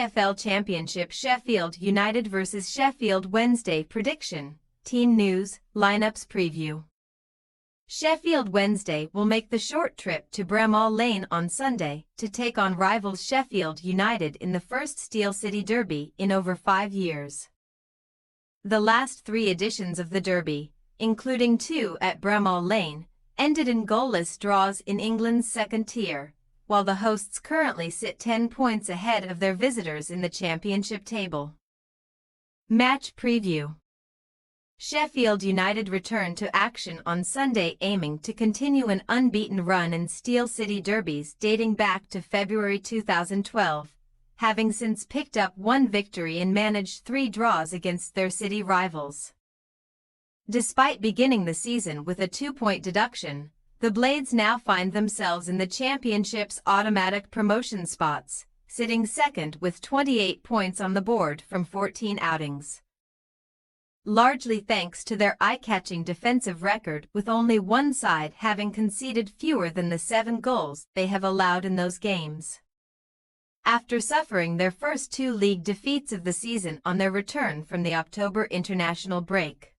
EFL Championship Sheffield United vs Sheffield Wednesday prediction, team news, lineups preview. Sheffield Wednesday will make the short trip to Bramall Lane on Sunday to take on rivals Sheffield United in the first Steel City Derby in over 5 years. The last 3 editions of the Derby, including 2 at Bramall Lane, ended in goalless draws in England's second tier, while the hosts currently sit 10 points ahead of their visitors in the championship table. Match preview. Sheffield United return to action on Sunday, aiming to continue an unbeaten run in Steel City derbies dating back to February 2012, having since picked up 1 victory and managed 3 draws against their city rivals. Despite beginning the season with a 2-point deduction, the Blades now find themselves in the championship's automatic promotion spots, sitting second with 28 points on the board from 14 outings. Largely thanks to their eye-catching defensive record, with only one side having conceded fewer than the 7 goals they have allowed in those games. After suffering their first 2 league defeats of the season on their return from the October international break,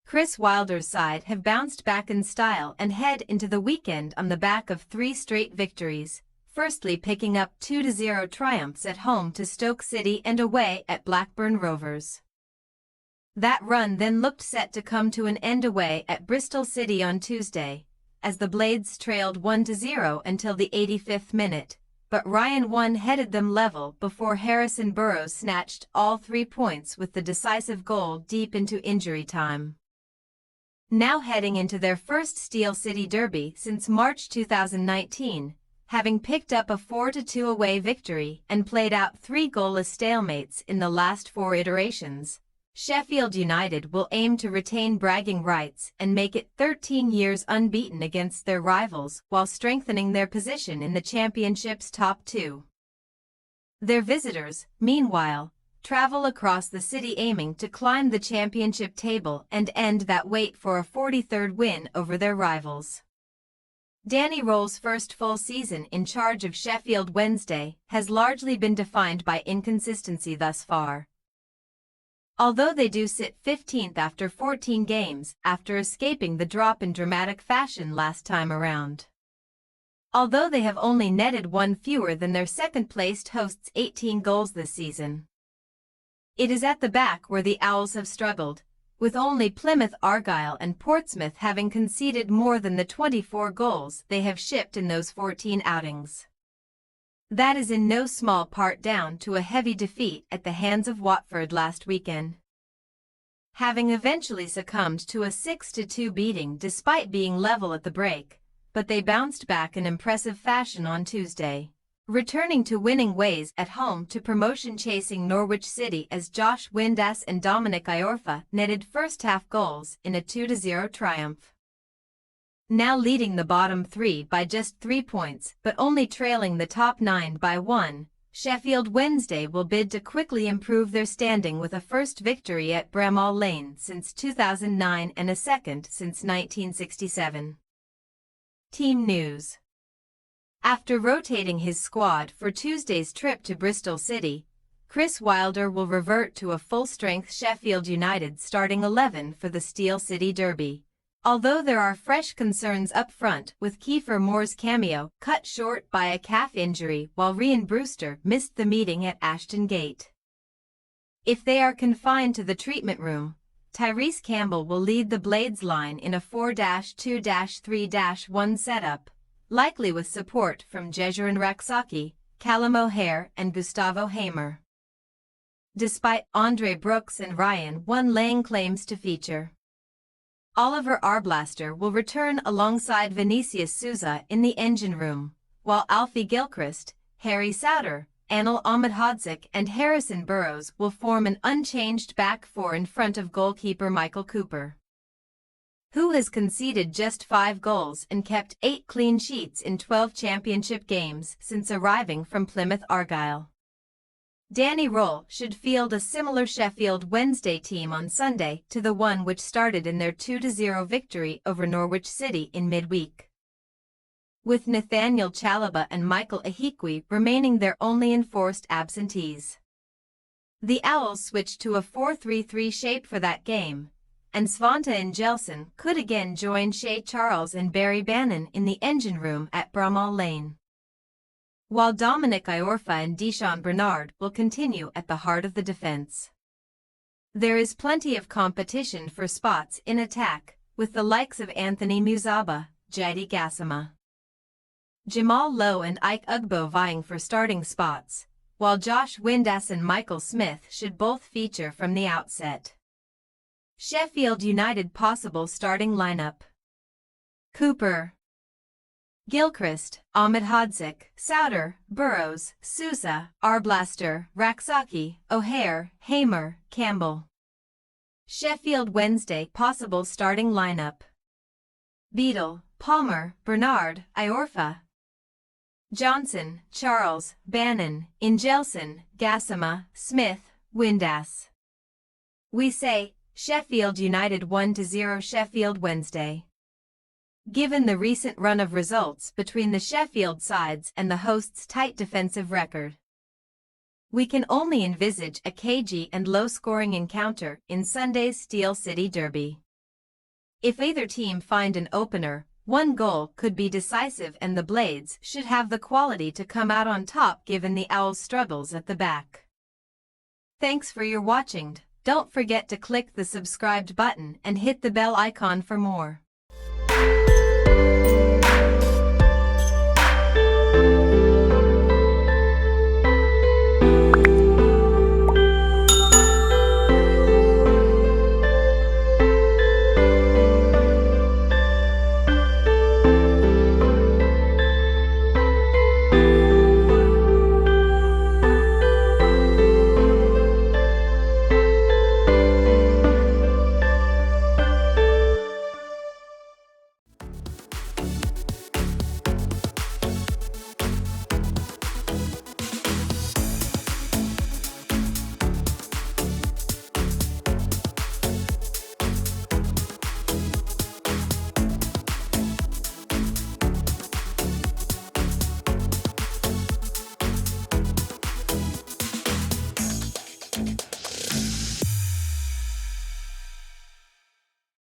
Chris Wilder's side have bounced back in style and head into the weekend on the back of 3 straight victories, firstly picking up 2-0 triumphs at home to Stoke City and away at Blackburn Rovers. That run then looked set to come to an end away at Bristol City on Tuesday, as the Blades trailed 1-0 until the 85th minute, but Ryan One headed them level before Harrison Burrows snatched all 3 points with the decisive goal deep into injury time. Now heading into their first Steel City Derby since March 2019, having picked up a 4-2 away victory and played out 3 goalless stalemates in the last 4 iterations, Sheffield United will aim to retain bragging rights and make it 13 years unbeaten against their rivals while strengthening their position in the championship's top 2. Their visitors, meanwhile, travel across the city aiming to climb the championship table and end that wait for a 43rd win over their rivals. Danny Roll's first full season in charge of Sheffield Wednesday has largely been defined by inconsistency thus far. Although they do sit 15th after 14 games after escaping the drop in dramatic fashion last time around. Although they have only netted 1 fewer than their second-placed hosts' 18 goals this season. It is at the back where the Owls have struggled, with only Plymouth Argyle and Portsmouth having conceded more than the 24 goals they have shipped in those 14 outings. That is in no small part down to a heavy defeat at the hands of Watford last weekend. Having eventually succumbed to a 6-2 beating despite being level at the break, but they bounced back in impressive fashion on Tuesday, returning to winning ways at home to promotion-chasing Norwich City as Josh Windass and Dominic Iorfa netted first-half goals in a 2-0 triumph. Now leading the bottom 3 by just 3 points but only trailing the top 9 by 1, Sheffield Wednesday will bid to quickly improve their standing with a first victory at Bramall Lane since 2009 and a second since 1967. Team news. After rotating his squad for Tuesday's trip to Bristol City, Chris Wilder will revert to a full-strength Sheffield United starting 11 for the Steel City Derby, although there are fresh concerns up front with Kiefer Moore's cameo cut short by a calf injury while Ryan Brewster missed the meeting at Ashton Gate. If they are confined to the treatment room, Tyrese Campbell will lead the Blades line in a 4-2-3-1 setup, likely with support from Jejurin Raksaki, Callum O'Hare and Gustavo Hamer. Despite Andre Brooks and Ryan One laying claims to feature, Oliver Arblaster will return alongside Vinicius Souza in the engine room, while Alfie Gilchrist, Harry Souter, Anil Ahmedhodzic and Harrison Burrows will form an unchanged back 4 in front of goalkeeper Michael Cooper, who has conceded just 5 goals and kept 8 clean sheets in 12 championship games since arriving from Plymouth Argyle. Danny Roll should field a similar Sheffield Wednesday team on Sunday to the one which started in their 2-0 victory over Norwich City in midweek. with Nathaniel Chalobah and Michael Ahikwe remaining their only enforced absentees. The Owls switched to a 4-3-3 shape for that game, and Svante Ingelson could again join Shay Charles and Barry Bannon in the engine room at Bramall Lane, while Dominic Iorfa and Deshaun Bernard will continue at the heart of the defense. There is plenty of competition for spots in attack, with the likes of Anthony Muzaba, Jady Gassama, Jamal Lowe and Ike Ugbo vying for starting spots, while Josh Windass and Michael Smith should both feature from the outset. Sheffield United possible starting lineup: Cooper, Gilchrist, Ahmed Hodzik, Souter, Burrows, Sousa, Arblaster, Raksaki, O'Hare, Hamer, Campbell. Sheffield Wednesday possible starting lineup: Beadle, Palmer, Bernard, Iorfa, Johnson, Charles, Bannon, Ingelson, Gassama, Smith, Windass. We say, Sheffield United 1-0 Sheffield Wednesday. Given the recent run of results between the Sheffield sides and the hosts' tight defensive record, we can only envisage a cagey and low-scoring encounter in Sunday's Steel City Derby. If either team find an opener, one goal could be decisive and the Blades should have the quality to come out on top given the Owls' struggles at the back. Thanks for your watching. Don't forget to click the subscribed button and hit the bell icon for more.